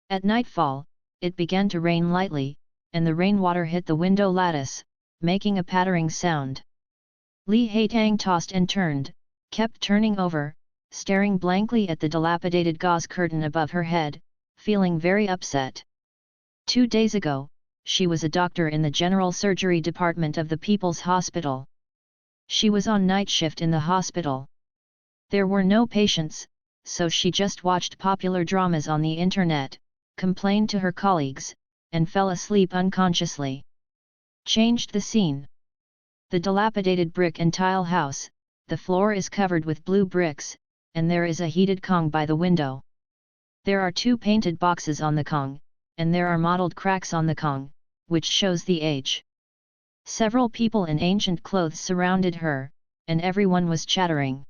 At nightfall, it began to rain lightly, and the rainwater hit the window lattice, making a pattering sound. Li Haitang tossed and turned, kept turning over, staring blankly at the dilapidated gauze curtain above her head, feeling very upset. 2 days ago, she was a doctor in the general surgery department of the People's Hospital. She was on night shift in the hospital. There were no patients, so she just watched popular dramas on the internet, complained to her colleagues, and fell asleep unconsciously. Changed the scene. The dilapidated brick and tile house, the floor is covered with blue bricks, and there is a heated Kong by the window. There are 2 painted boxes on the Kong, and there are mottled cracks on the Kong, which shows the age. Several people in ancient clothes surrounded her, and everyone was chattering.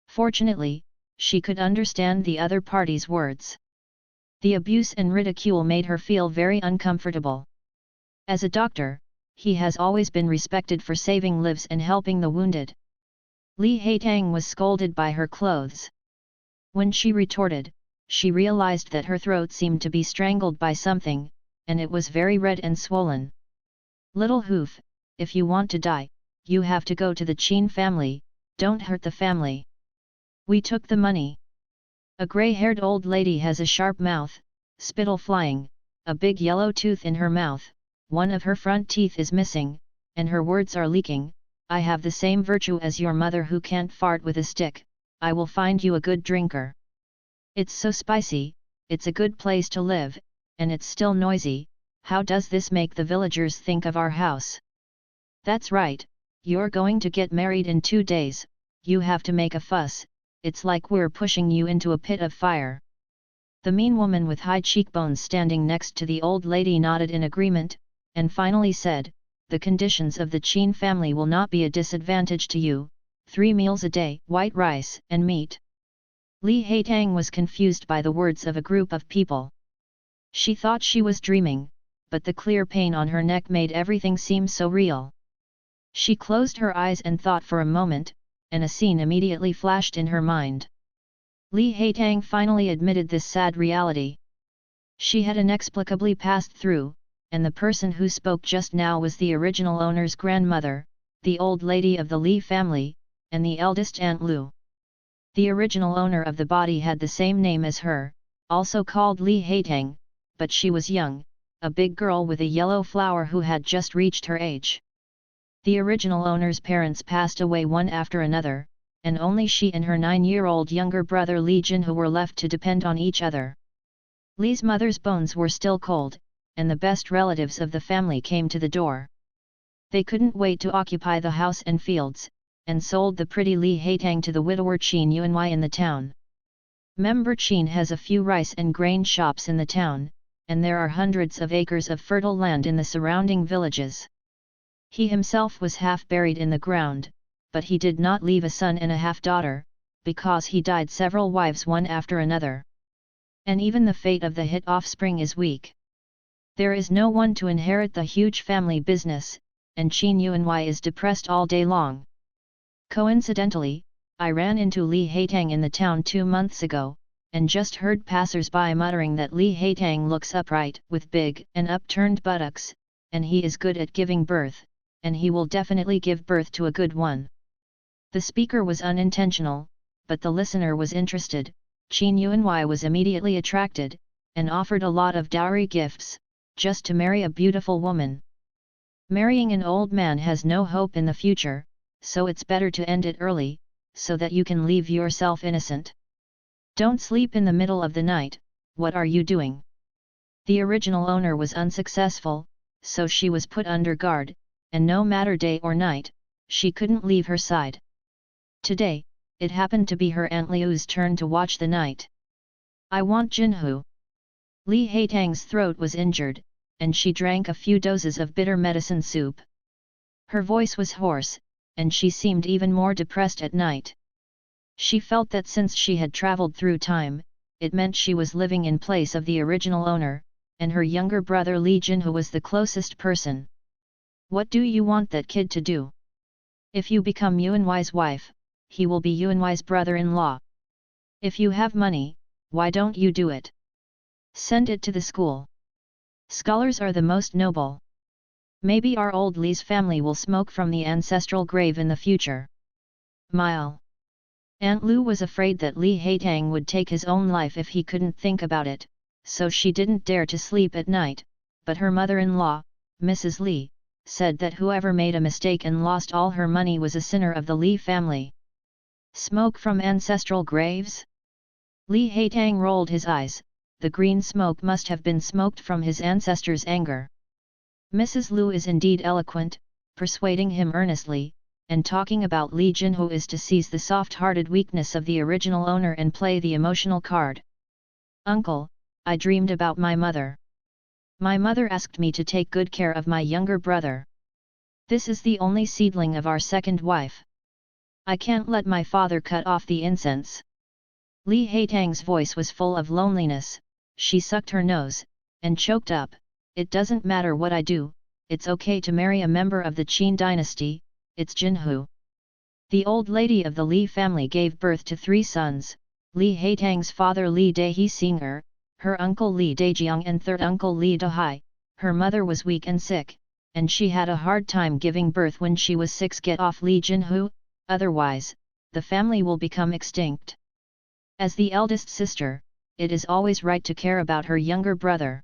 Fortunately, she could understand the other party's words. The abuse and ridicule made her feel very uncomfortable. As a doctor, he has always been respected for saving lives and helping the wounded. Li Haitang was scolded by her clothes. When she retorted, she realized that her throat seemed to be strangled by something, and it was very red and swollen. Little hoof, if you want to die, you have to go to the Qin family, don't hurt the family. We took the money. A grey-haired old lady has a sharp mouth, spittle flying, a big yellow tooth in her mouth, one of her front teeth is missing, and her words are leaking. I have the same virtue as your mother who can't fart with a stick, I will find you a good drinker. It's so spicy, it's a good place to live, and it's still noisy, how does this make the villagers think of our house? That's right, you're going to get married in 2 days, you have to make a fuss, it's like we're pushing you into a pit of fire. The mean woman with high cheekbones standing next to the old lady nodded in agreement, and finally said, the conditions of the Qin family will not be a disadvantage to you, 3 meals a day, white rice and meat. Li Haitang was confused by the words of a group of people. She thought she was dreaming, but the clear pain on her neck made everything seem so real. She closed her eyes and thought for a moment, and a scene immediately flashed in her mind. Li Haitang finally admitted this sad reality. She had inexplicably passed through, and the person who spoke just now was the original owner's grandmother, the old lady of the Li family, and the eldest Aunt Lu. The original owner of the body had the same name as her, also called Li Haitang, but she was young, a big girl with a yellow flower who had just reached her age. The original owner's parents passed away one after another, and only she and her 9-year-old younger brother Li Jinhu were left to depend on each other. Li's mother's bones were still cold, and the best relatives of the family came to the door. They couldn't wait to occupy the house and fields, and sold the pretty Li Haitang to the widower Qin Yuanwei in the town. Member Qin has a few rice and grain shops in the town, and there are hundreds of acres of fertile land in the surrounding villages. He himself was half buried in the ground, but he did not leave a son and a half-daughter, because he died several wives one after another. And even the fate of the hit offspring is weak. There is no one to inherit the huge family business, and Qin Yuanwei is depressed all day long. Coincidentally, I ran into Li Haitang in the town 2 months ago, and just heard passers-by muttering that Li Haitang looks upright, with big and upturned buttocks, and he is good at giving birth, and he will definitely give birth to a good one. The speaker was unintentional, but the listener was interested. Qin Yuanwei was immediately attracted, and offered a lot of dowry gifts, just to marry a beautiful woman. Marrying an old man has no hope in the future, so it's better to end it early, so that you can leave yourself innocent. Don't sleep in the middle of the night, what are you doing? The original owner was unsuccessful, so she was put under guard, and no matter day or night, she couldn't leave her side. Today, it happened to be her Aunt Liu's turn to watch the night. I want Jinhu. Li Haitang's throat was injured, and she drank a few doses of bitter medicine soup. Her voice was hoarse, and she seemed even more depressed at night. She felt that since she had traveled through time, it meant she was living in place of the original owner, and her younger brother Li Jinhu was the closest person. What do you want that kid to do? If you become Yuanwei's wife, he will be Yuanwei's brother-in-law. If you have money, why don't you do it? Send it to the school. Scholars are the most noble. Maybe our old Li's family will smoke from the ancestral grave in the future. Mile. Aunt Lu was afraid that Li Haitang would take his own life if he couldn't think about it, so she didn't dare to sleep at night, but her mother-in-law, Mrs. Li, said that whoever made a mistake and lost all her money was a sinner of the Li family. Smoke from ancestral graves? Li Haitang rolled his eyes. The green smoke must have been smoked from his ancestors' anger. Mrs. Lu is indeed eloquent, persuading him earnestly, and talking about Li Jinhu is to seize the soft-hearted weakness of the original owner and play the emotional card. Uncle, I dreamed about my mother. My mother asked me to take good care of my younger brother. This is the only seedling of our second wife. I can't let my father cut off the incense. Li Haitang's voice was full of loneliness. She sucked her nose, and choked up. It doesn't matter what I do, it's okay to marry a member of the Qin dynasty, it's Jinhu. The old lady of the Li family gave birth to 3 sons, Li Haitang's father Li Dahe Singer, her uncle Li Dajiang and third uncle Li Dahai. Her mother was weak and sick, and she had a hard time giving birth when she was 6. Get off Li Jinhu, otherwise, the family will become extinct. As the eldest sister, it is always right to care about her younger brother.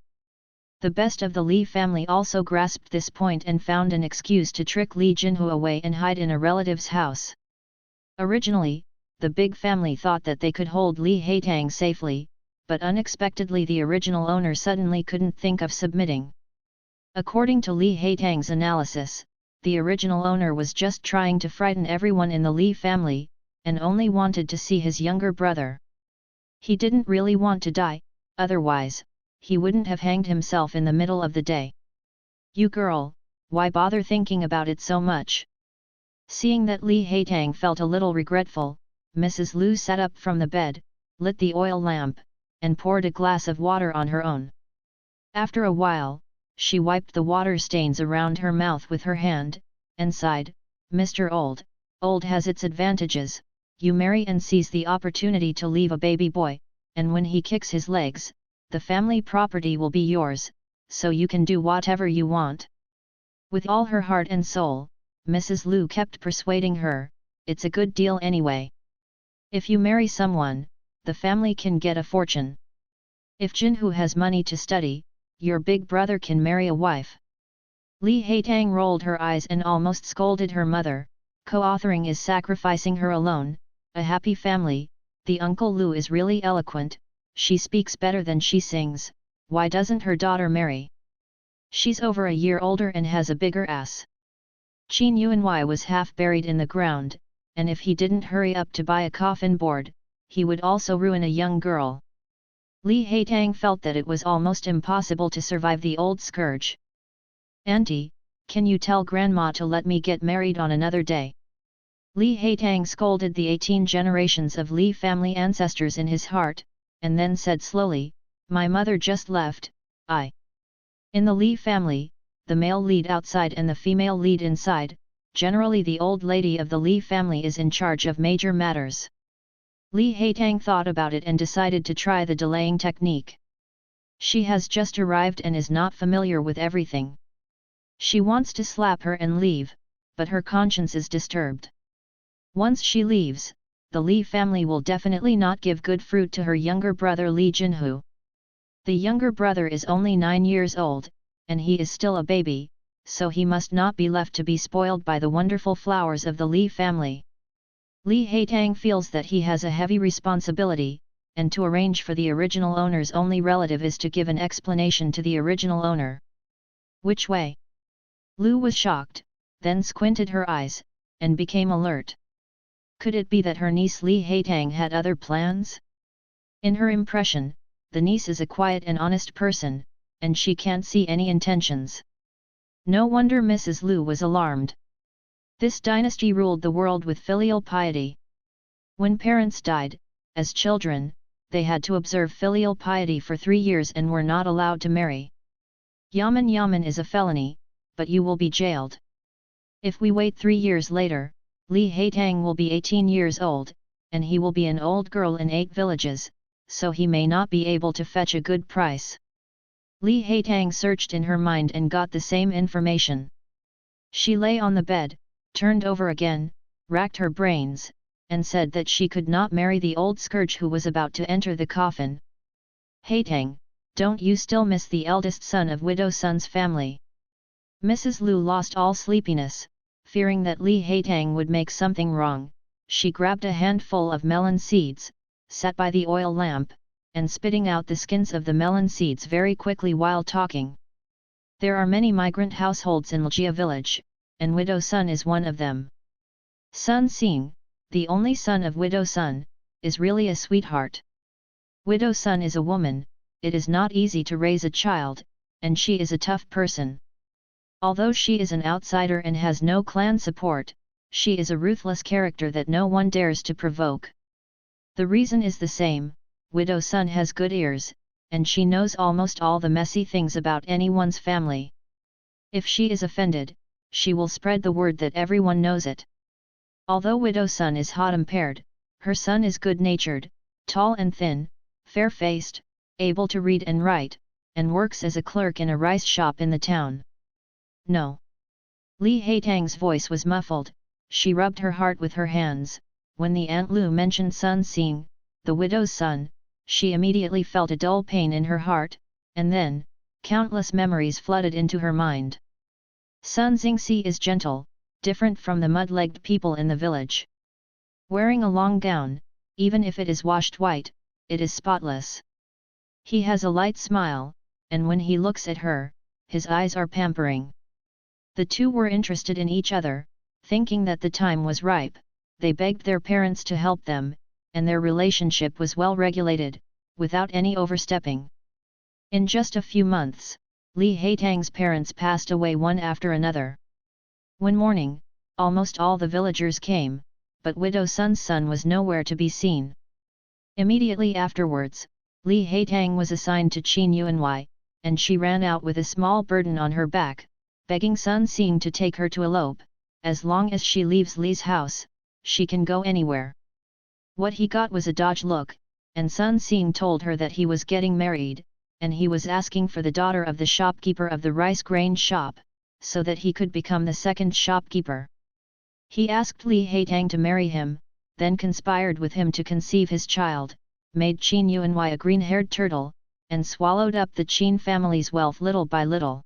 The best of the Li family also grasped this point and found an excuse to trick Li Jinhu away and hide in a relative's house. Originally, the big family thought that they could hold Li Haitang safely, but unexpectedly the original owner suddenly couldn't think of submitting. According to Li Haitang's analysis, the original owner was just trying to frighten everyone in the Li family, and only wanted to see his younger brother. He didn't really want to die, otherwise, he wouldn't have hanged himself in the middle of the day. You girl, why bother thinking about it so much? Seeing that Li Haitang felt a little regretful, Mrs. Lu sat up from the bed, lit the oil lamp, and poured a glass of water on her own. After a while, she wiped the water stains around her mouth with her hand, and sighed, Mr. Old has its advantages. You marry and seize the opportunity to leave a baby boy, and when he kicks his legs, the family property will be yours, so you can do whatever you want. With all her heart and soul, Mrs. Lu kept persuading her, it's a good deal anyway. If you marry someone, the family can get a fortune. If Jinhu has money to study, your big brother can marry a wife. Li Haitang rolled her eyes and almost scolded her mother. Co-authoring is sacrificing her alone. A happy family. The Uncle Lu is really eloquent, she speaks better than she sings, why doesn't her daughter marry? She's over a year older and has a bigger ass. Qin Yuanhui was half buried in the ground, and if he didn't hurry up to buy a coffin board, he would also ruin a young girl. Li Haitang felt that it was almost impossible to survive the old scourge. Auntie, can you tell Grandma to let me get married on another day? Li Haitang scolded the 18 generations of Li family ancestors in his heart, and then said slowly, my mother just left, In the Li family, the male lead outside and the female lead inside, generally the old lady of the Li family is in charge of major matters. Li Haitang thought about it and decided to try the delaying technique. She has just arrived and is not familiar with everything. She wants to slap her and leave, but her conscience is disturbed. Once she leaves, the Li family will definitely not give good fruit to her younger brother Li Jinhu. The younger brother is only 9 years old, and he is still a baby, so he must not be left to be spoiled by the wonderful flowers of the Li family. Li Haitang feels that he has a heavy responsibility, and to arrange for the original owner's only relative is to give an explanation to the original owner. Which way? Lu was shocked, then squinted her eyes, and became alert. Could it be that her niece Li Haitang had other plans? In her impression, the niece is a quiet and honest person, and she can't see any intentions. No wonder Mrs. Lu was alarmed. This dynasty ruled the world with filial piety. When parents died, as children, they had to observe filial piety for 3 years and were not allowed to marry. Yaman is a felony, but you will be jailed. If we wait 3 years later, Li Haitang will be 18 years old, and he will be an old girl in 8 villages, so he may not be able to fetch a good price. Li Haitang searched in her mind and got the same information. She lay on the bed, turned over again, racked her brains, and said that she could not marry the old scourge who was about to enter the coffin. Haitang, don't you still miss the eldest son of Widow Sun's family? Mrs. Lu lost all sleepiness, fearing that Li Haitang would make something wrong. She grabbed a handful of melon seeds, sat by the oil lamp, and spitting out the skins of the melon seeds very quickly while talking. There are many migrant households in Ljia village, and Widow Sun is one of them. Sun Xing, the only son of Widow Sun, is really a sweetheart. Widow Sun is a woman, it is not easy to raise a child, and she is a tough person. Although she is an outsider and has no clan support, she is a ruthless character that no one dares to provoke. The reason is the same, Widow Sun has good ears, and she knows almost all the messy things about anyone's family. If she is offended, she will spread the word that everyone knows it. Although Widow Sun is hot-tempered, her son is good-natured, tall and thin, fair-faced, able to read and write, and works as a clerk in a rice shop in the town. No. Li Haitang's voice was muffled, she rubbed her heart with her hands. When the Aunt Lu mentioned Sun Xing, the widow's son, she immediately felt a dull pain in her heart, and then, countless memories flooded into her mind. Sun Xingxi is gentle, different from the mud-legged people in the village. Wearing a long gown, even if it is washed white, it is spotless. He has a light smile, and when he looks at her, his eyes are pampering. The two were interested in each other, thinking that the time was ripe. They begged their parents to help them, and their relationship was well regulated, without any overstepping. In just a few months, Li Haitang's parents passed away one after another. One morning, almost all the villagers came, but Widow Sun's son was nowhere to be seen. Immediately afterwards, Li Haitang was assigned to Qin Yuanwei, and she ran out with a small burden on her back, begging Sun Xing to take her to elope. As long as she leaves Li's house, she can go anywhere. What he got was a dodge look, and Sun Xing told her that he was getting married, and he was asking for the daughter of the shopkeeper of the rice grain shop, so that he could become the second shopkeeper. He asked Li Haitang to marry him, then conspired with him to conceive his child, made Qin Yuanwei a green-haired turtle, and swallowed up the Qin family's wealth little by little.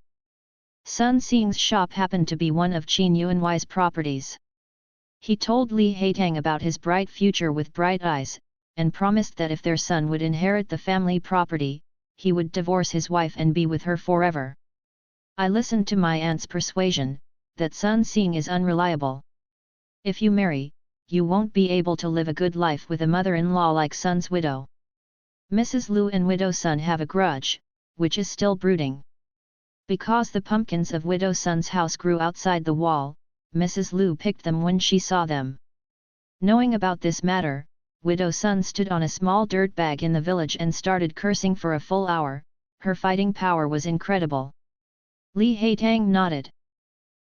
Sun Xing's shop happened to be one of Qin Yuanwei's properties. He told Li Haitang about his bright future with bright eyes, and promised that if their son would inherit the family property, he would divorce his wife and be with her forever. I listened to my aunt's persuasion, that Sun Xing is unreliable. If you marry, you won't be able to live a good life with a mother-in-law like Sun's widow. Mrs. Lu and Widow Sun have a grudge, which is still brooding. Because the pumpkins of Widow Sun's house grew outside the wall, Mrs. Lu picked them when she saw them. Knowing about this matter, Widow Sun stood on a small dirt bag in the village and started cursing for a full hour. Her fighting power was incredible. Li Haitang nodded.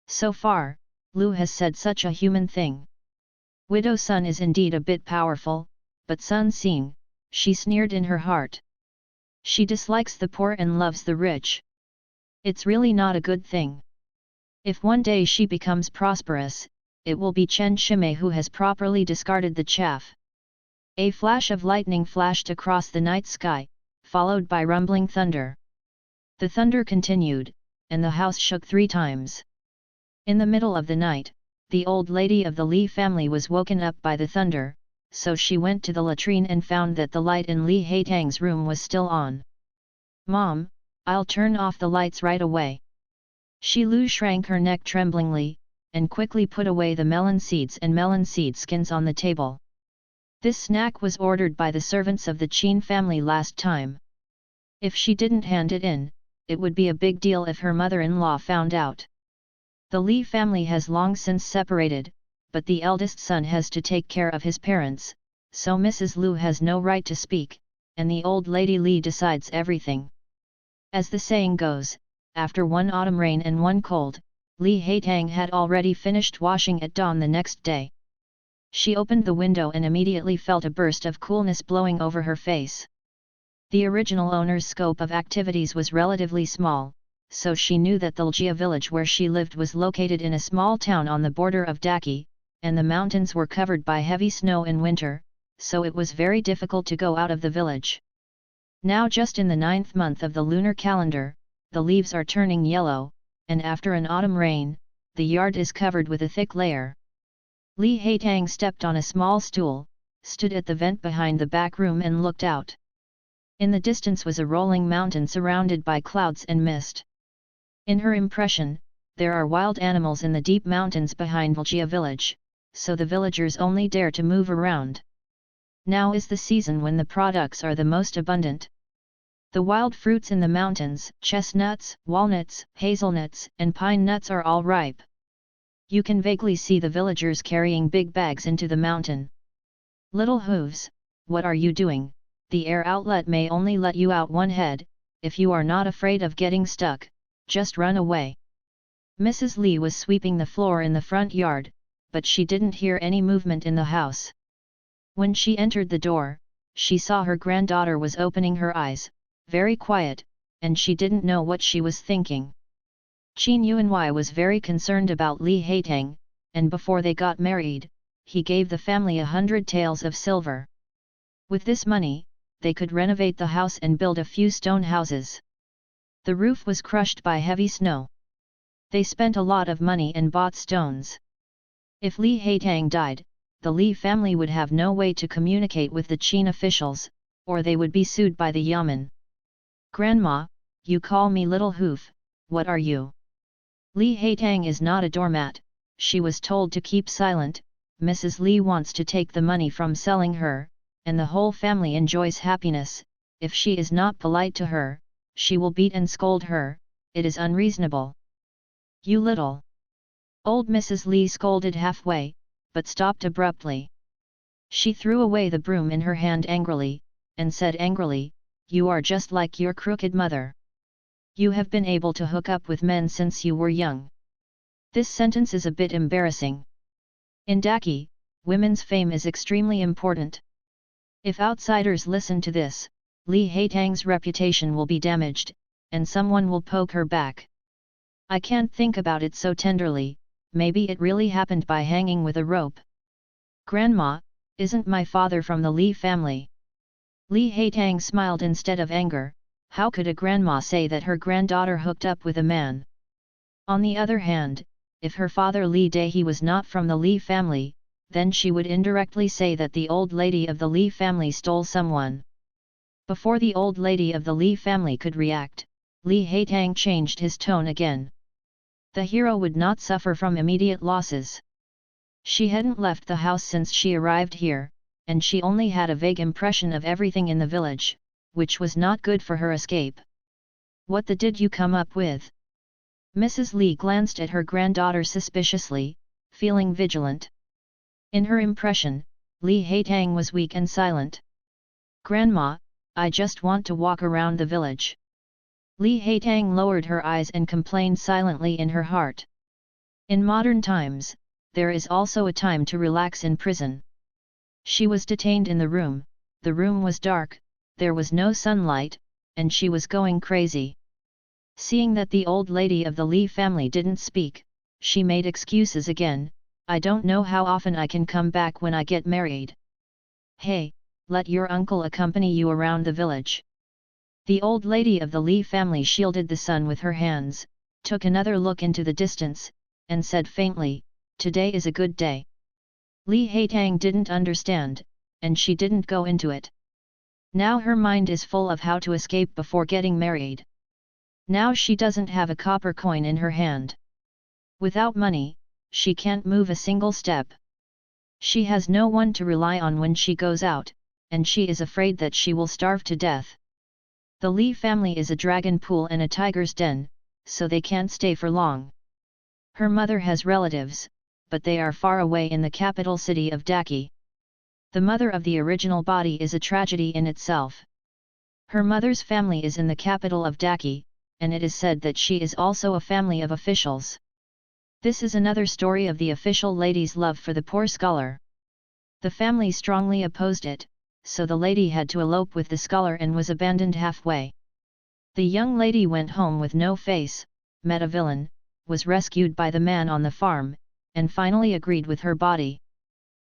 So far, Lu has said such a human thing. Widow Sun is indeed a bit powerful, but Sun Xing, she sneered in her heart. She dislikes the poor and loves the rich. It's really not a good thing. If one day she becomes prosperous, it will be Chen Shimei who has properly discarded the chaff. A flash of lightning flashed across the night sky, followed by rumbling thunder. The thunder continued, and the house shook 3 times. In the middle of the night, the old lady of the Li family was woken up by the thunder, so she went to the latrine and found that the light in Li Haitang's room was still on. "Mom, I'll turn off the lights right away." Shi Lu shrank her neck tremblingly, and quickly put away the melon seeds and melon seed skins on the table. This snack was ordered by the servants of the Qin family last time. If she didn't hand it in, it would be a big deal if her mother-in-law found out. The Li family has long since separated, but the eldest son has to take care of his parents, so Mrs. Lu has no right to speak, and the old lady Li decides everything. As the saying goes, after one autumn rain and one cold, Li Haitang had already finished washing at dawn the next day. She opened the window and immediately felt a burst of coolness blowing over her face. The original owner's scope of activities was relatively small, so she knew that the Lgia village where she lived was located in a small town on the border of Daki, and the mountains were covered by heavy snow in winter, so it was very difficult to go out of the village. Now just in the 9th month of the lunar calendar, the leaves are turning yellow, and after an autumn rain, the yard is covered with a thick layer. Li Haitang stepped on a small stool, stood at the vent behind the back room and looked out. In the distance was a rolling mountain surrounded by clouds and mist. In her impression, there are wild animals in the deep mountains behind Lgia village, so the villagers only dare to move around. Now is the season when the products are the most abundant. The wild fruits in the mountains, chestnuts, walnuts, hazelnuts, and pine nuts are all ripe. You can vaguely see the villagers carrying big bags into the mountain. Little hooves, what are you doing? The air outlet may only let you out one head. If you are not afraid of getting stuck, just run away. Mrs. Li was sweeping the floor in the front yard, but she didn't hear any movement in the house. When she entered the door, she saw her granddaughter was opening her eyes, very quiet, and she didn't know what she was thinking. Qin Yuanhui was very concerned about Li Haitang, and before they got married, he gave the family 100 taels of silver. With this money, they could renovate the house and build a few stone houses. The roof was crushed by heavy snow. They spent a lot of money and bought stones. If Li Haitang died, the Li family would have no way to communicate with the Qin officials, or they would be sued by the Yamen. Grandma, you call me Little Hoof, what are you? Li Haitang is not a doormat, she was told to keep silent. Mrs. Li wants to take the money from selling her, and the whole family enjoys happiness. If she is not polite to her, she will beat and scold her. It is unreasonable. You little! Old Mrs. Li scolded halfway, but stopped abruptly. She threw away the broom in her hand angrily, and said angrily, you are just like your crooked mother. You have been able to hook up with men since you were young. This sentence is a bit embarrassing. In Daki, women's fame is extremely important. If outsiders listen to this, Li Haitang's reputation will be damaged, and someone will poke her back. I can't think about it so tenderly, maybe it really happened by hanging with a rope. Grandma, isn't my father from the Li family? Li Haitang smiled instead of anger. How could a grandma say that her granddaughter hooked up with a man? On the other hand, if her father Li Dahe was not from the Li family, then she would indirectly say that the old lady of the Li family stole someone. Before the old lady of the Li family could react, Li Haitang changed his tone again. The hero would not suffer from immediate losses. She hadn't left the house since she arrived here, and she only had a vague impression of everything in the village, which was not good for her escape. What did you come up with? Mrs. Li glanced at her granddaughter suspiciously, feeling vigilant. In her impression, Li Haitang was weak and silent. Grandma, I just want to walk around the village. Li Haitang lowered her eyes and complained silently in her heart. In modern times, there is also a time to relax in prison. She was detained in the room was dark, there was no sunlight, and she was going crazy. Seeing that the old lady of the Li family didn't speak, she made excuses again. I don't know how often I can come back when I get married. Hey, let your uncle accompany you around the village. The old lady of the Li family shielded the sun with her hands, took another look into the distance, and said faintly, today is a good day. Li Haitang didn't understand, and she didn't go into it. Now her mind is full of how to escape before getting married. Now she doesn't have a copper coin in her hand. Without money, she can't move a single step. She has no one to rely on when she goes out, and she is afraid that she will starve to death. The Li family is a dragon pool and a tiger's den, so they can't stay for long. Her mother has relatives, but they are far away in the capital city of Daki. The mother of the original body is a tragedy in itself. Her mother's family is in the capital of Daki, and it is said that she is also a family of officials. This is another story of the official lady's love for the poor scholar. The family strongly opposed it, so the lady had to elope with the scholar and was abandoned halfway. The young lady went home with no face, met a villain, was rescued by the man on the farm, and finally agreed with her body.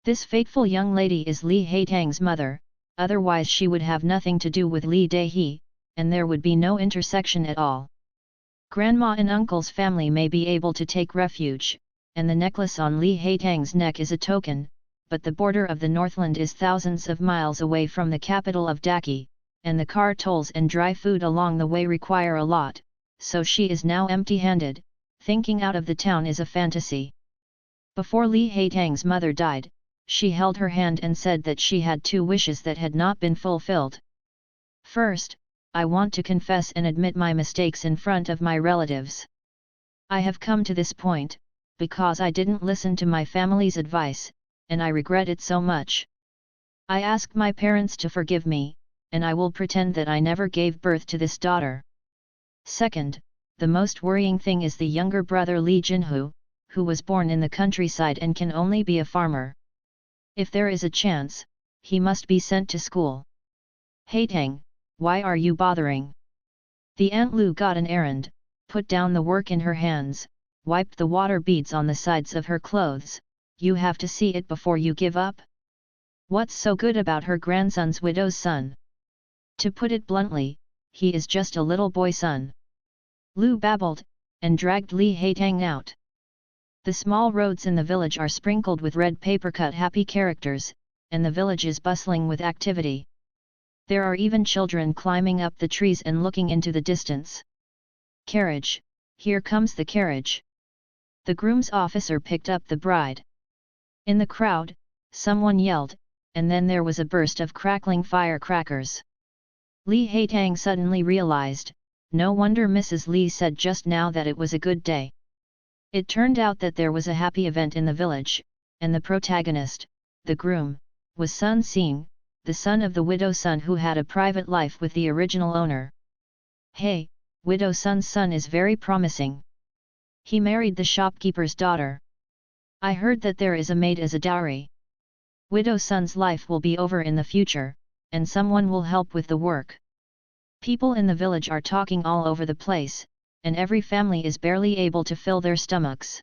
This fateful young lady is Li Haitang's mother, otherwise she would have nothing to do with Li Daihe, and there would be no intersection at all. Grandma and uncle's family may be able to take refuge, and the necklace on Li Haitang's neck is a token, but the border of the Northland is thousands of miles away from the capital of Daki, and the car tolls and dry food along the way require a lot, so she is now empty-handed. Thinking out of the town is a fantasy. Before Li Haitang's mother died, she held her hand and said that she had 2 wishes that had not been fulfilled. First, I want to confess and admit my mistakes in front of my relatives. I have come to this point, because I didn't listen to my family's advice, and I regret it so much. I ask my parents to forgive me, and I will pretend that I never gave birth to this daughter. Second, the most worrying thing is the younger brother Li Jinhu, who was born in the countryside and can only be a farmer. If there is a chance, he must be sent to school. Haitang, why are you bothering? The Aunt Lu got an errand, put down the work in her hands, wiped the water beads on the sides of her clothes. You have to see it before you give up? What's so good about her grandson's widow's son? To put it bluntly, he is just a little boy son. Lu babbled, and dragged Li Haitang out. The small roads in the village are sprinkled with red paper cut happy characters, and the village is bustling with activity. There are even children climbing up the trees and looking into the distance. Carriage, here comes the carriage. The groom's officer picked up the bride. In the crowd, someone yelled, and then there was a burst of crackling firecrackers. Li Haitang suddenly realized, no wonder Mrs. Li said just now that it was a good day. It turned out that there was a happy event in the village, and the protagonist, the groom, was Sun Xing, the son of the widow Sun who had a private life with the original owner. Hey, widow Sun's son is very promising. He married the shopkeeper's daughter. I heard that there is a maid as a dowry. Widow Sun's life will be over in the future, and someone will help with the work. People in the village are talking all over the place, and every family is barely able to fill their stomachs.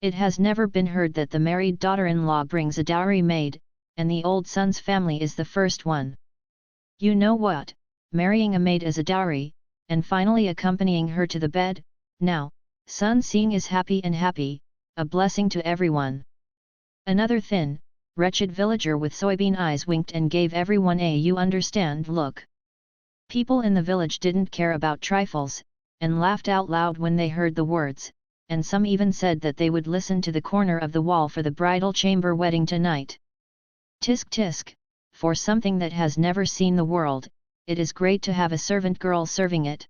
It has never been heard that the married daughter-in-law brings a dowry maid, and the old son's family is the first one. You know what, marrying a maid as a dowry, and finally accompanying her to the bed, now, Sun Xing is happy and happy, a blessing to everyone. Another thin, wretched villager with soybean eyes winked and gave everyone a you understand look. People in the village didn't care about trifles, and laughed out loud when they heard the words, and some even said that they would listen to the corner of the wall for the bridal chamber wedding tonight. Tisk tisk, for something that has never seen the world, it is great to have a servant girl serving it.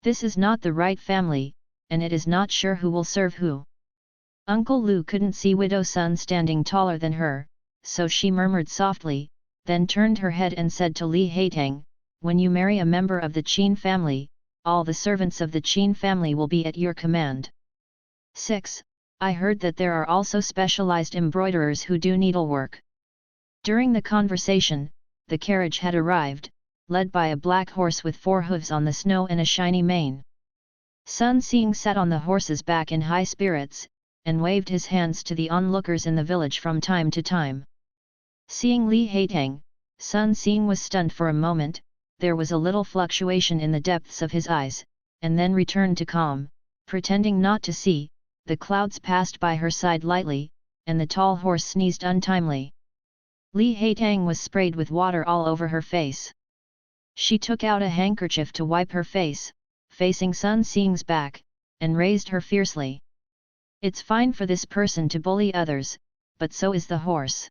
This is not the right family, and it is not sure who will serve who. Uncle Lu couldn't see widow Sun standing taller than her, so she murmured softly, then turned her head and said to Li Haitang, when you marry a member of the Qin family, all the servants of the Qin family will be at your command. 6. I heard that there are also specialized embroiderers who do needlework. During the conversation, the carriage had arrived, led by a black horse with 4 hooves on the snow and a shiny mane. Sun Xing sat on the horse's back in high spirits, and waved his hands to the onlookers in the village from time to time. Seeing Li Haitang, Sun Xing was stunned for a moment. There was a little fluctuation in the depths of his eyes, and then returned to calm, pretending not to see. The clouds passed by her side lightly, and the tall horse sneezed untimely. Li Haitang was sprayed with water all over her face. She took out a handkerchief to wipe her face, facing Sun Xing's back, and raised her fiercely. It's fine for this person to bully others, but so is the horse.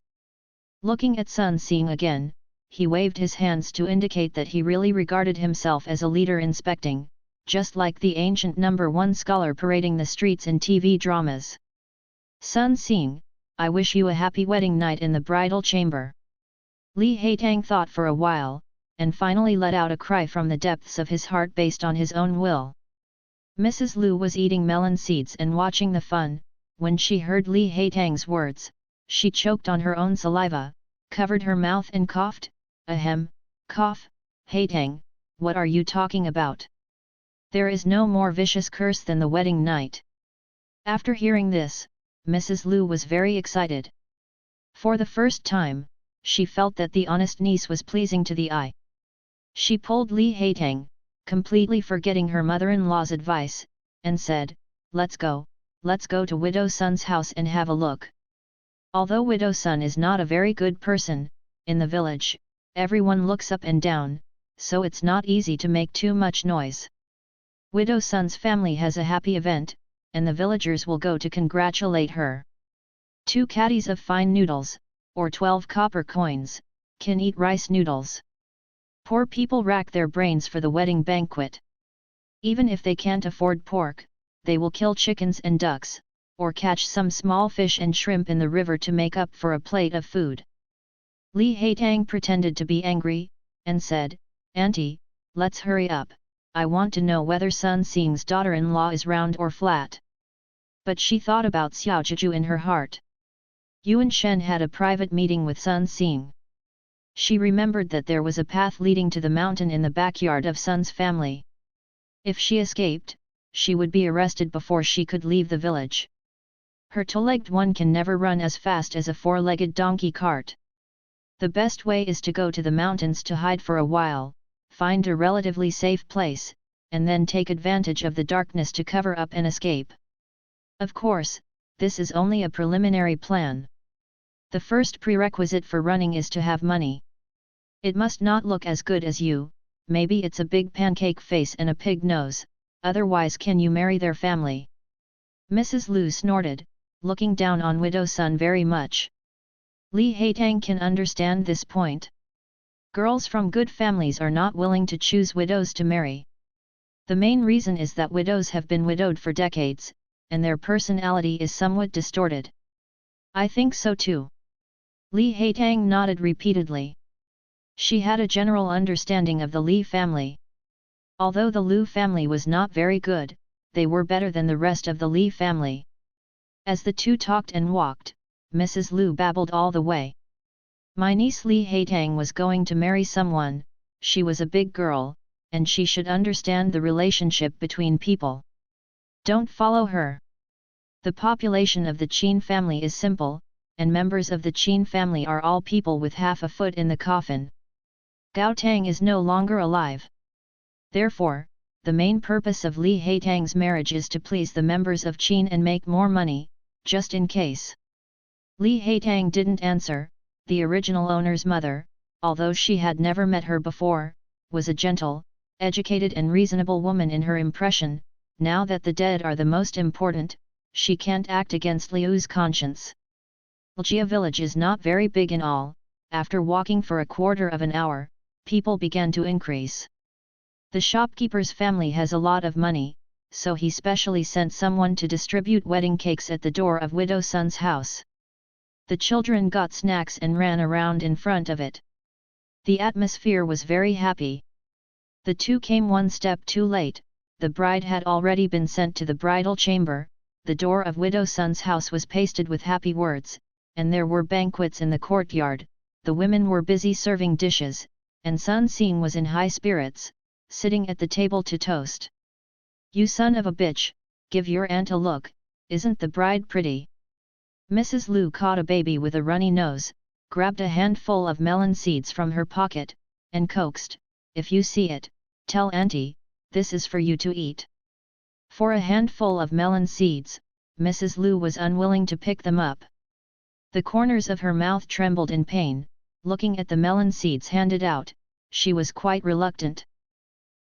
Looking at Sun Xing again, he waved his hands to indicate that he really regarded himself as a leader inspecting, just like the ancient number 1 scholar parading the streets in TV dramas. Sun Xing, I wish you a happy wedding night in the bridal chamber. Li Haitang thought for a while, and finally let out a cry from the depths of his heart based on his own will. Mrs. Lu was eating melon seeds and watching the fun. When she heard Li Haitang's words, she choked on her own saliva, covered her mouth and coughed, ahem, cough, Haetang, what are you talking about? There is no more vicious curse than the wedding night. After hearing this, Mrs. Lu was very excited. For the first time, she felt that the honest niece was pleasing to the eye. She pulled Li Haetang, completely forgetting her mother-in-law's advice, and said, let's go to Widow Sun's house and have a look. Although Widow Sun is not a very good person, in the village, everyone looks up and down, so it's not easy to make too much noise. Widow Sun's family has a happy event, and the villagers will go to congratulate her. 2 caddies of fine noodles, or 12 copper coins, can eat rice noodles. Poor people rack their brains for the wedding banquet. Even if they can't afford pork, they will kill chickens and ducks, or catch some small fish and shrimp in the river to make up for a plate of food. Li Haetang pretended to be angry, and said, Auntie, let's hurry up, I want to know whether Sun Xing's daughter-in-law is round or flat. But she thought about Xiao Zhizhu in her heart. Yuan Shen had a private meeting with Sun Xing. She remembered that there was a path leading to the mountain in the backyard of Sun's family. If she escaped, she would be arrested before she could leave the village. Her 2-legged one can never run as fast as a 4-legged donkey cart. The best way is to go to the mountains to hide for a while, find a relatively safe place, and then take advantage of the darkness to cover up and escape. Of course, this is only a preliminary plan. The first prerequisite for running is to have money. It must not look as good as you, maybe it's a big pancake face and a pig nose, otherwise can you marry their family? Mrs. Lu snorted, looking down on Widow Sun very much. Li Haetang can understand this point. Girls from good families are not willing to choose widows to marry. The main reason is that widows have been widowed for decades, and their personality is somewhat distorted. I think so too. Li Haetang nodded repeatedly. She had a general understanding of the Li family. Although the Lu family was not very good, they were better than the rest of the Li family. As the two talked and walked, Mrs. Lu babbled all the way. My niece Li Haetang was going to marry someone, she was a big girl, and she should understand the relationship between people. Don't follow her. The population of the Qin family is simple, and members of the Qin family are all people with half a foot in the coffin. Gao Tang is no longer alive. Therefore, the main purpose of Li Haetang's marriage is to please the members of Qin and make more money, just in case. Li Haetang didn't answer. The original owner's mother, although she had never met her before, was a gentle, educated and reasonable woman in her impression. Now that the dead are the most important, she can't act against Liu's conscience. Ljia village is not very big in all. After walking for a quarter of an hour, people began to increase. The shopkeeper's family has a lot of money, so he specially sent someone to distribute wedding cakes at the door of Widow Sun's house. The children got snacks and ran around in front of it. The atmosphere was very happy. The two came one step too late. The bride had already been sent to the bridal chamber. The door of Widow Sun's house was pasted with happy words, and there were banquets in the courtyard. The women were busy serving dishes, and Sun Xing was in high spirits, sitting at the table to toast. You son of a bitch, give your aunt a look, isn't the bride pretty? Mrs. Lu caught a baby with a runny nose, grabbed a handful of melon seeds from her pocket, and coaxed, if you see it, tell Auntie, this is for you to eat. For a handful of melon seeds, Mrs. Lu was unwilling to pick them up. The corners of her mouth trembled in pain, looking at the melon seeds handed out, she was quite reluctant.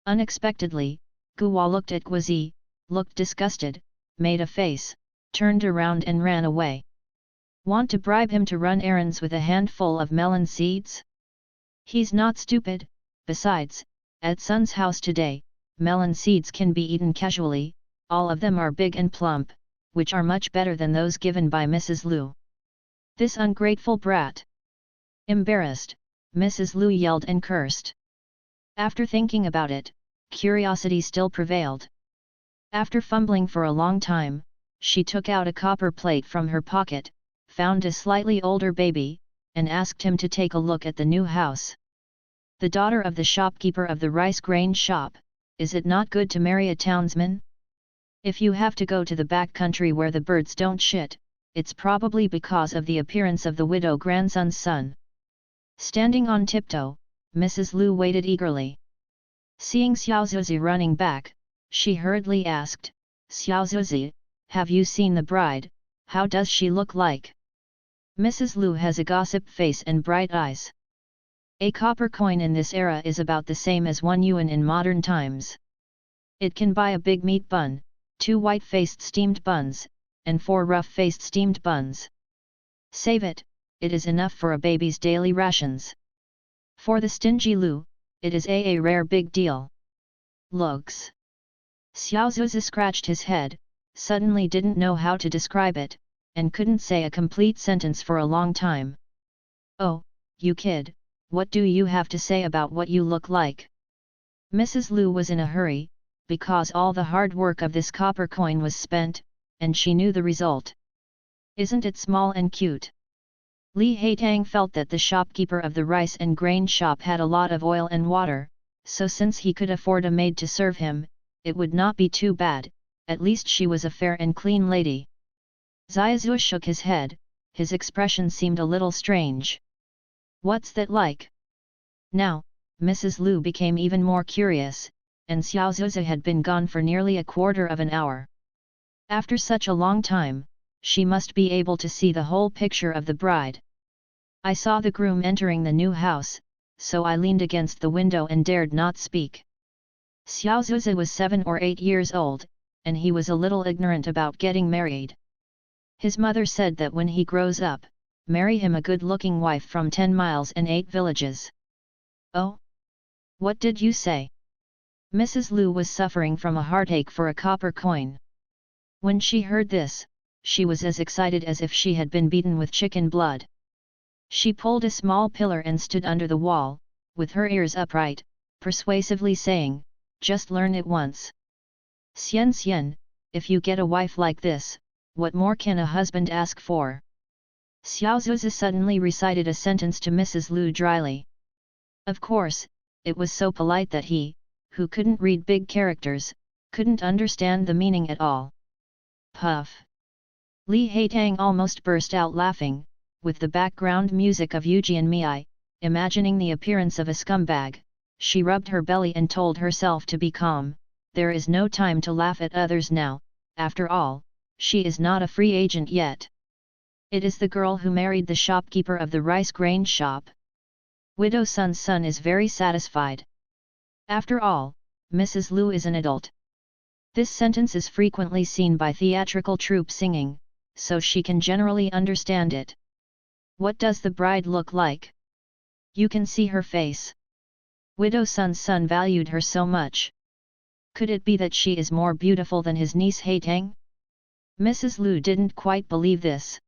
Unexpectedly, Guo looked at Guozi, looked disgusted, made a face, turned around and ran away. Want to bribe him to run errands with a handful of melon seeds? He's not stupid. Besides, at Sun's house today, melon seeds can be eaten casually, all of them are big and plump, which are much better than those given by Mrs. Lu. This ungrateful brat! Embarrassed, Mrs. Lu yelled and cursed. After thinking about it, curiosity still prevailed. After fumbling for a long time, she took out a copper plate from her pocket, found a slightly older baby, and asked him to take a look at the new house. The daughter of the shopkeeper of the rice grain shop, is it not good to marry a townsman? If you have to go to the back country where the birds don't shit, it's probably because of the appearance of the widow grandson's son. Standing on tiptoe, Mrs. Lu waited eagerly. Seeing Xiao Zuzi running back, she hurriedly asked, "Xiao Zuzi, have you seen the bride? How does she look like?" Mrs. Lu has a gossip face and bright eyes. A copper coin in this era is about the same as 1 yuan in modern times. It can buy a big meat bun, 2 white-faced steamed buns, and 4 rough-faced steamed buns. Save it, it is enough for a baby's daily rations. For the stingy Lu, it is a rare big deal. Looks. Xiao Zuzi scratched his head, suddenly didn't know how to describe it, and couldn't say a complete sentence for a long time. "Oh, you kid, what do you have to say about what you look like?" Mrs. Lu was in a hurry, because all the hard work of this copper coin was spent, and she knew the result. "Isn't it small and cute?" Li Haitang felt that the shopkeeper of the rice and grain shop had a lot of oil and water, so since he could afford a maid to serve him, it would not be too bad, at least she was a fair and clean lady. Xiaozhu shook his head, his expression seemed a little strange. "What's that like?" Now, Mrs. Lu became even more curious, and Xiaozhu had been gone for nearly a quarter of an hour. After such a long time, she must be able to see the whole picture of the bride. "I saw the groom entering the new house, so I leaned against the window and dared not speak." Xiaozhu was 7 or 8 years old, and he was a little ignorant about getting married. His mother said that when he grows up, marry him a good-looking wife from 10 miles and 8 villages. "Oh? What did you say?" Mrs. Lu was suffering from a heartache for a copper coin. When she heard this, she was as excited as if she had been beaten with chicken blood. She pulled a small pillar and stood under the wall, with her ears upright, persuasively saying, "Just learn it once. Xian Xian, if you get a wife like this, what more can a husband ask for?" Xiao Zuzi suddenly recited a sentence to Mrs. Lu dryly. Of course, it was so polite that he, who couldn't read big characters, couldn't understand the meaning at all. Puff! Li Haitang almost burst out laughing, with the background music of Yujian Miai, imagining the appearance of a scumbag. She rubbed her belly and told herself to be calm. There is no time to laugh at others now, after all, she is not a free agent yet. It is the girl who married the shopkeeper of the rice grain shop. Widow Sun's son is very satisfied. After all, Mrs. Lu is an adult. This sentence is frequently seen by theatrical troupe singing, so she can generally understand it. What does the bride look like? You can see her face. Widow Sun's son valued her so much. Could it be that she is more beautiful than his niece Haitang? Mrs. Lu didn't quite believe this.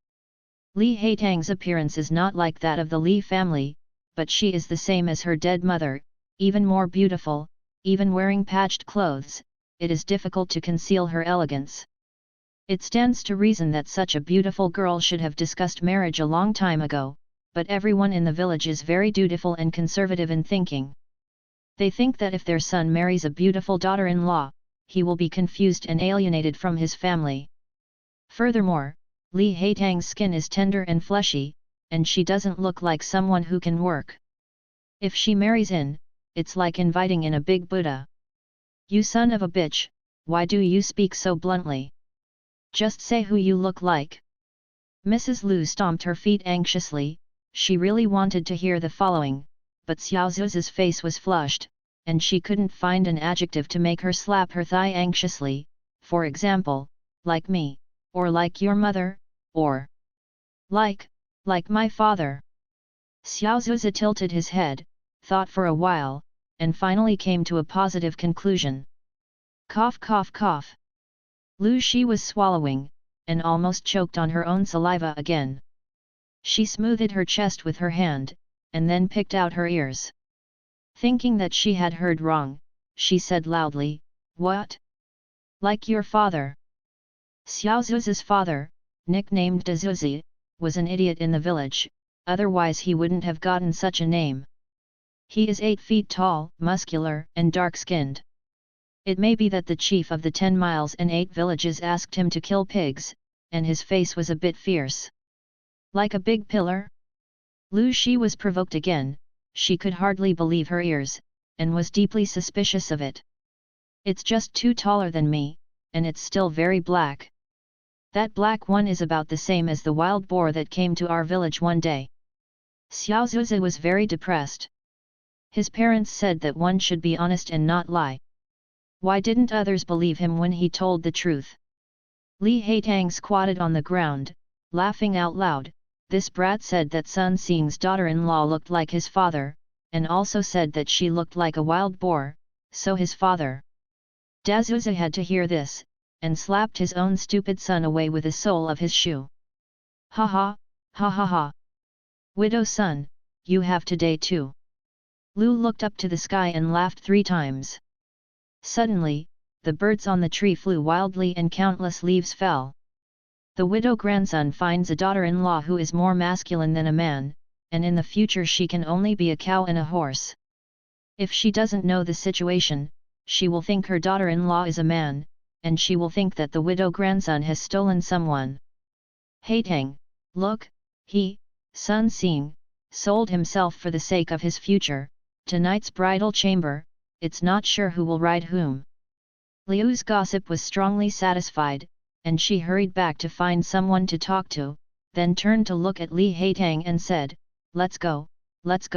Li Haitang's appearance is not like that of the Li family, but she is the same as her dead mother, even more beautiful, even wearing patched clothes. It is difficult to conceal her elegance. It stands to reason that such a beautiful girl should have discussed marriage a long time ago, but everyone in the village is very dutiful and conservative in thinking. They think that if their son marries a beautiful daughter-in-law, he will be confused and alienated from his family. Furthermore, Li Haitang's skin is tender and fleshy, and she doesn't look like someone who can work. If she marries in, it's like inviting in a big Buddha. You son of a bitch, why do you speak so bluntly? Just say who you look like. Mrs. Lu stomped her feet anxiously, she really wanted to hear the following, but Xiao Zuzi's face was flushed, and she couldn't find an adjective to make her slap her thigh anxiously, for example, like me, or like your mother, or like my father. Xiao Zuzi tilted his head, thought for a while, and finally came to a positive conclusion. Cough cough cough. Lu Shi was swallowing, and almost choked on her own saliva again. She smoothed her chest with her hand, and then picked out her ears. Thinking that she had heard wrong, she said loudly, "What? Like your father?" Xiao Zuzi's father, nicknamed De Zuzi, was an idiot in the village, otherwise he wouldn't have gotten such a name. He is 8 feet tall, muscular, and dark-skinned. It may be that the chief of the 10 miles and 8 villages asked him to kill pigs, and his face was a bit fierce. Like a big pillar? Lu Shi was provoked again, she could hardly believe her ears, and was deeply suspicious of it. It's just too taller than me, and it's still very black. That black one is about the same as the wild boar that came to our village one day. Xiao Zuzi was very depressed. His parents said that one should be honest and not lie. Why didn't others believe him when he told the truth? Li Haitang squatted on the ground, laughing out loud. This brat said that Sun Xing's daughter-in-law looked like his father, and also said that she looked like a wild boar, so his father. Dazuzi had to hear this, and slapped his own stupid son away with the sole of his shoe. Ha ha, ha ha ha. Widow son, you have today too. Lu looked up to the sky and laughed 3 times. Suddenly, the birds on the tree flew wildly and countless leaves fell. The widow grandson finds a daughter-in-law who is more masculine than a man, and in the future she can only be a cow and a horse. If she doesn't know the situation, she will think her daughter-in-law is a man, and she will think that the widow grandson has stolen someone. Haitang, look, he, Sun Xing, sold himself for the sake of his future. Tonight's bridal chamber, it's not sure who will ride whom. Liu's gossip was strongly satisfied, and she hurried back to find someone to talk to, then turned to look at Li Haitang and said, let's go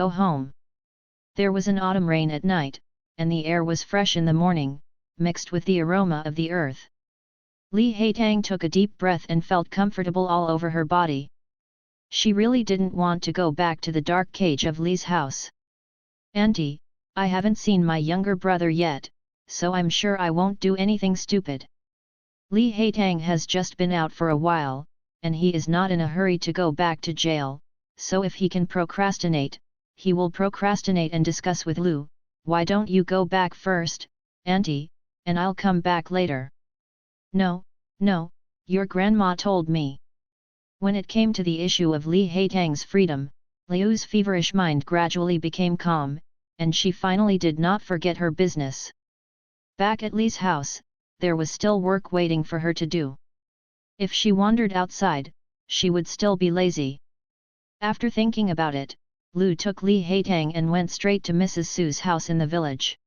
home. There was an autumn rain at night, and the air was fresh in the morning, mixed with the aroma of the earth. Li Haitang took a deep breath and felt comfortable all over her body. She really didn't want to go back to the dark cage of Li's house. Auntie, I haven't seen my younger brother yet, so I'm sure I won't do anything stupid. Li Haitang has just been out for a while, and he is not in a hurry to go back to jail, so if he can procrastinate, he will procrastinate and discuss with Lu. Why don't you go back first, Auntie, and I'll come back later? No, your grandma told me. When it came to the issue of Li Haitang's freedom, Liu's feverish mind gradually became calm, and she finally did not forget her business. Back at Li's house, there was still work waiting for her to do. If she wandered outside, she would still be lazy. After thinking about it, Lu took Li Haitang and went straight to Mrs. Su's house in the village.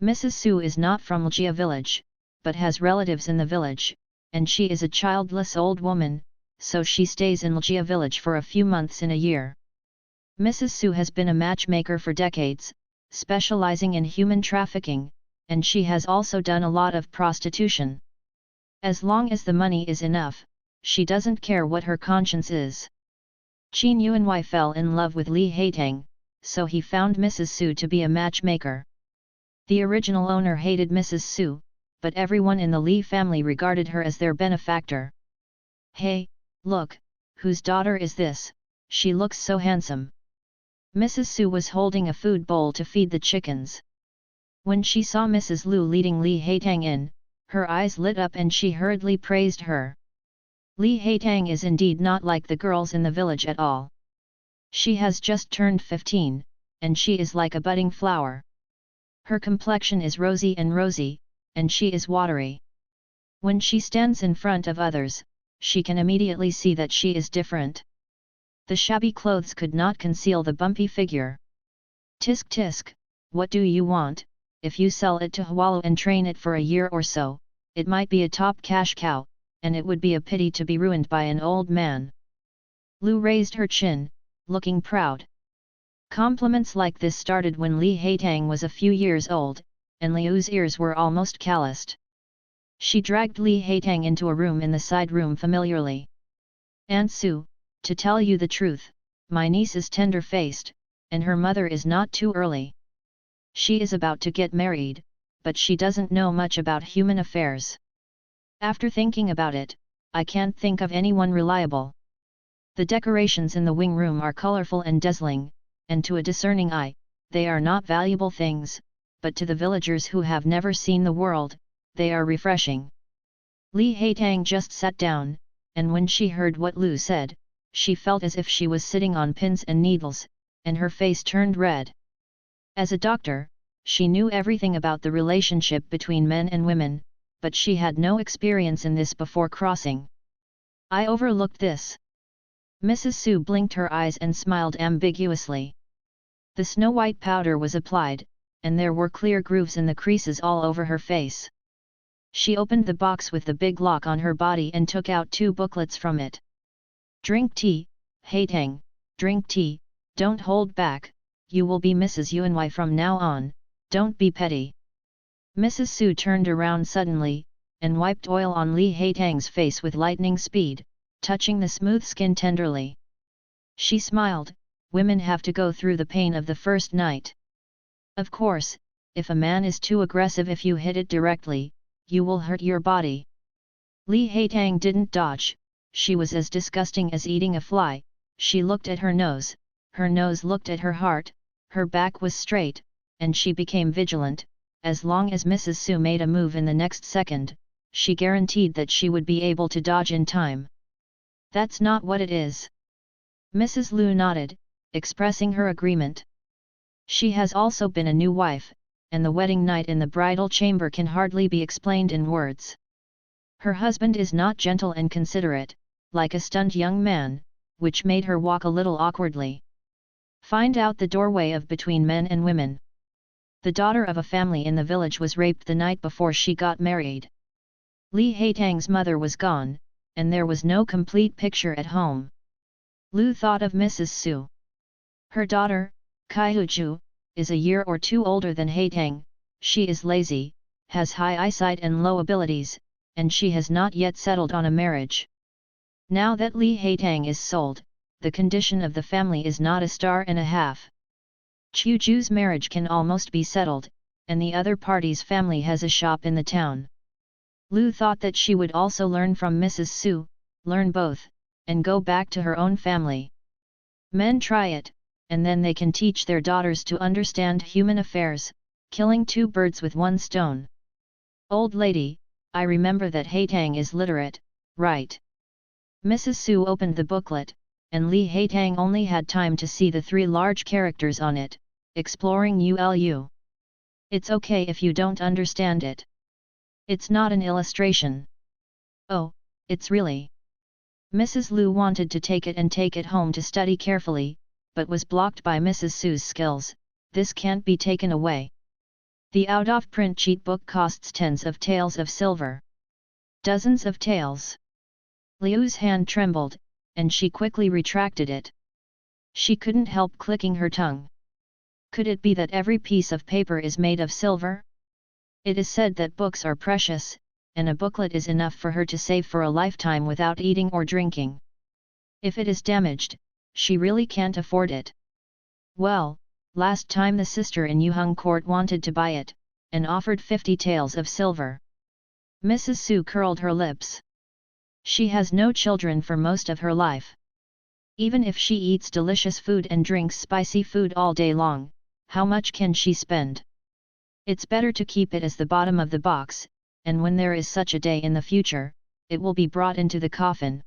Mrs. Su is not from Ljia village, but has relatives in the village, and she is a childless old woman, so she stays in Ljia village for a few months in a year. Mrs. Su has been a matchmaker for decades, specializing in human trafficking, and she has also done a lot of prostitution. As long as the money is enough, she doesn't care what her conscience is. Qin Yuanwei fell in love with Li Haitang, so he found Mrs. Su to be a matchmaker. The original owner hated Mrs. Su, but everyone in the Li family regarded her as their benefactor. Hey, look, whose daughter is this? She looks so handsome. Mrs. Su was holding a food bowl to feed the chickens. When she saw Mrs. Lu leading Li Haitang in, her eyes lit up and she hurriedly praised her. Li Haitang is indeed not like the girls in the village at all. She has just turned 15, and she is like a budding flower. Her complexion is rosy, and she is watery. When she stands in front of others, she can immediately see that she is different. The shabby clothes could not conceal the bumpy figure. Tisk tisk, what do you want? If you sell it to Hualu and train it for a year or so, it might be a top cash cow, and it would be a pity to be ruined by an old man. Lu raised her chin, looking proud. Compliments like this started when Li Haitang was a few years old, and Liu's ears were almost calloused. She dragged Li Haitang into a room in the side room familiarly. Aunt Su, to tell you the truth, my niece is tender-faced, and her mother is not too early. She is about to get married, but she doesn't know much about human affairs. After thinking about it, I can't think of anyone reliable. The decorations in the wing room are colorful and dazzling, and to a discerning eye, they are not valuable things, but to the villagers who have never seen the world, they are refreshing. Li Haitang just sat down, and when she heard what Lu said, she felt as if she was sitting on pins and needles, and her face turned red. As a doctor, she knew everything about the relationship between men and women, but she had no experience in this before crossing. I overlooked this. Mrs. Su blinked her eyes and smiled ambiguously. The snow-white powder was applied, and there were clear grooves in the creases all over her face. She opened the box with the big lock on her body and took out 2 booklets from it. Drink tea, Haitang, drink tea, don't hold back, you will be Mrs. Yuanwei from now on, don't be petty. Mrs. Su turned around suddenly, and wiped oil on Li Haitang's face with lightning speed, touching the smooth skin tenderly. She smiled, women have to go through the pain of the first night. Of course, if a man is too aggressive, if you hit it directly, you will hurt your body. Li Haitang didn't dodge, she was as disgusting as eating a fly. She looked at her nose looked at her heart, her back was straight, and she became vigilant. As long as Mrs. Su made a move in the next second, she guaranteed that she would be able to dodge in time. That's not what it is. Mrs. Lu nodded, expressing her agreement. She has also been a new wife, and the wedding night in the bridal chamber can hardly be explained in words. Her husband is not gentle and considerate, like a stunned young man, which made her walk a little awkwardly. Find out the doorway of between men and women. The daughter of a family in the village was raped the night before she got married. Li Haitang's mother was gone, and there was no complete picture at home. Lu thought of Mrs. Su. Her daughter, Kaihuju, is a year or 2 older than Haitang. She is lazy, has high eyesight and low abilities, and she has not yet settled on a marriage. Now that Li Haitang is sold, the condition of the family is not a star and a half. Chuju's marriage can almost be settled, and the other party's family has a shop in the town. Lu thought that she would also learn from Mrs. Su, learn both, and go back to her own family. Men try it, and then they can teach their daughters to understand human affairs, killing 2 birds with 1 stone. Old lady, I remember that Haitang is literate, right? Mrs. Su opened the booklet, and Li Haitang only had time to see the 3 large characters on it, exploring ULU. It's okay if you don't understand it. It's not an illustration. Oh, it's really. Mrs. Lu wanted to take it and take it home to study carefully, but was blocked by Mrs. Su's skills. This can't be taken away. The out-of-print cheat book costs tens of taels of silver. Dozens of taels. Liu's hand trembled, and she quickly retracted it. She couldn't help clicking her tongue. Could it be that every piece of paper is made of silver? It is said that books are precious, and a booklet is enough for her to save for a lifetime without eating or drinking. If it is damaged, she really can't afford it. Well, last time the sister in Yuheng court wanted to buy it, and offered 50 taels of silver. Mrs. Su curled her lips. She has no children for most of her life. Even if she eats delicious food and drinks spicy food all day long, how much can she spend? It's better to keep it as the bottom of the box, and when there is such a day in the future, it will be brought into the coffin.